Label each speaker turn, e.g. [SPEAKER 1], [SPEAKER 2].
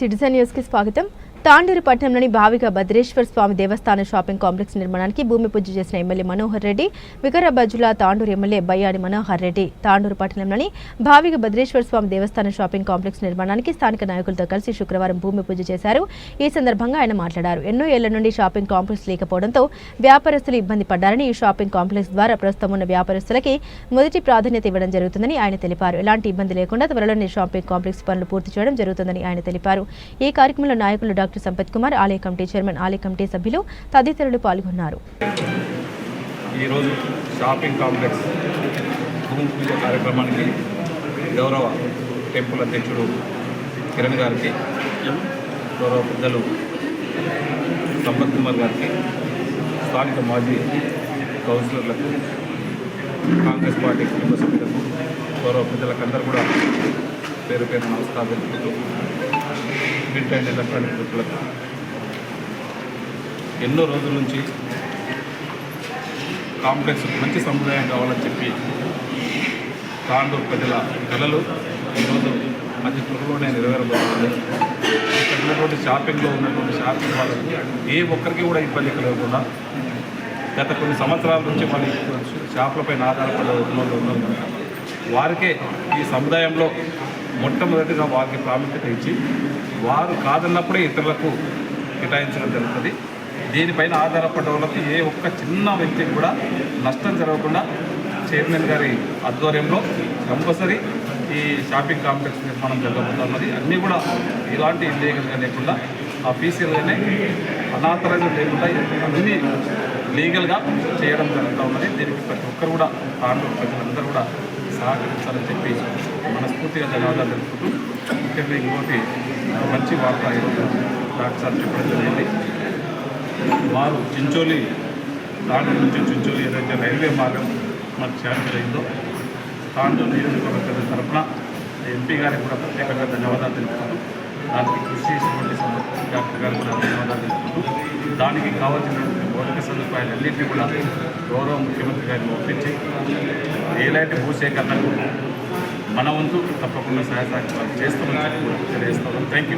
[SPEAKER 1] Citizen news కి స్వాగతం. తాండూరు పట్టణంలోని భావిక భద్రేశ్వర స్వామి దేవస్థాన షాపింగ్ కాంప్లెక్స్ నిర్మాణానికి భూమి పూజ చేసిన ఎమ్మెల్యే మనోహర్ రెడ్డి, వికారాబాద్ జిల్లా తాండూరు ఎమ్మెల్యే బయ్యాడి మనోహర్ రెడ్డి తాండూరు పట్టణంలోని భావిక భద్రేశ్వర స్వామి దేవస్థాన షాపింగ్ కాంప్లెక్స్ నిర్మాణానికి స్థానిక నాయకులతో కలిసి శుక్రవారం భూమి పూజ చేశారు. ఈ సందర్భంగా ఆయన మాట్లాడారు. ఎన్నో ఏళ్ల నుండి షాపింగ్ కాంప్లెక్స్ లేకపోవడంతో వ్యాపారస్తులు ఇబ్బంది పడ్డారని, ఈ షాపింగ్ కాంప్లెక్స్ ద్వారా ప్రస్తుతం ఉన్న వ్యాపారస్తులకి మొదటి ప్రాధాన్యత ఇవ్వడం జరుగుతుందని ఆయన తెలిపారు. ఎలాంటి ఇబ్బంది లేకుండా త్వరలోనే షాపింగ్ కాంప్లెక్స్ పనులు పూర్తి చేయడం జరుగుతుందని ఆయన తెలిపారు. ఈ కార్యక్రమంలో నాయకులు డాక్టర్ సంపత్ కుమార్, ఆలయ కమిటీ చైర్మన్, ఆలయ కమిటీ సభ్యులు తదితరులు పాల్గొన్నారు.
[SPEAKER 2] ఈరోజు షాపింగ్ కాంప్లెక్స్ భూమి పూజ కార్యక్రమానికి గౌరవ టెంపుల్ అధ్యక్షుడు కిరణ్ గారికి, గౌరవ పెద్దలు సంపత్ కుమార్ గారికి, స్థానిక మాజీ కౌన్సిలర్లకు, కాంగ్రెస్ పార్టీ కుటుంబ సభ్యులకు, గౌరవ పెద్దలకు అందరూ కూడా పేరు పేరు నమస్కారం తెలుపుతూ, ప్రింట్ అండ్ ఎలక్ట్రానిక్ బుక్లకు ఎన్నో రోజుల నుంచి కాంప్లెక్స్ మంచి సముదాయం కావాలని చెప్పి తాండూరు ప్రజల కళలు ఈరోజు అతి త్వరలోనే నెరవేరబోతుంది. ఇక్కడ ఉన్నటువంటి షాపింగ్లో ఉన్నటువంటి షాపింగ్ వాళ్ళకి ఏ ఒక్కరికి కూడా ఇబ్బంది కలగకుండా గత కొన్ని సంవత్సరాల నుంచి వాళ్ళు షాపులపైన ఆధారపడే వాళ్ళు ఉన్నారు కనుక వారికే ఈ సముదాయంలో మొట్టమొదటిగా వారికి ప్రాముఖ్యత ఇచ్చి వారు కాదన్నప్పుడే ఇతరులకు కేటాయించడం జరుగుతుంది. దీనిపైన ఆధారపడ్డ వాళ్ళకి ఏ ఒక్క చిన్న వ్యక్తికి కూడా నష్టం జరగకుండా చైర్మన్ గారి ఆధ్వర్యంలో కంపల్సరీ ఈ షాపింగ్ కాంప్లెక్స్ నిర్మాణం జరగబోతున్నది. అన్నీ కూడా ఇలాంటి ఇల్లీగల్గా లేకుండా ఆఫీషియల్గానే అనాథరైజ్ లేకుండా అన్నీ లీగల్గా చేయడం జరుగుతూ ఉన్నది. దీనికి ప్రతి ఒక్కరు కూడా తాండూరు ప్రజలందరూ కూడా సహకరించాలని చెప్పి మనస్ఫూర్తిగా ధన్యవాదాలు తెలుపుతూ, ముఖ్యంగా ఇంకోటి మంచి వార్త ఈరోజు డాక్టర్ సార్ చెప్పడం జరిగింది. వారు చించోలి, తాండూరు నుంచి చించోలి ఏదైతే రైల్వే మార్గం మనకు శాంతి అయిందో, తాండూరు నియోజకవర్గ తరఫున ఎంపీ గారికి కూడా ప్రత్యేకంగా ధన్యవాదాలు తెలుపుతూ, దానికి కృషి చేసినటువంటి డాక్టర్ గారికి కూడా ధన్యవాదాలు తెలుపుతూ, దానికి కావాల్సినటువంటి మౌలిక సదుపాయాలన్నింటినీ కూడా గౌరవ ముఖ్యమంత్రి గారిని ఒప్పించి ఏలాంటి భూసేకరణకు మన వంతు తప్పకుండా సహాయ సహకారాలు చేస్తామని తెలియజేస్తాం. Thank you.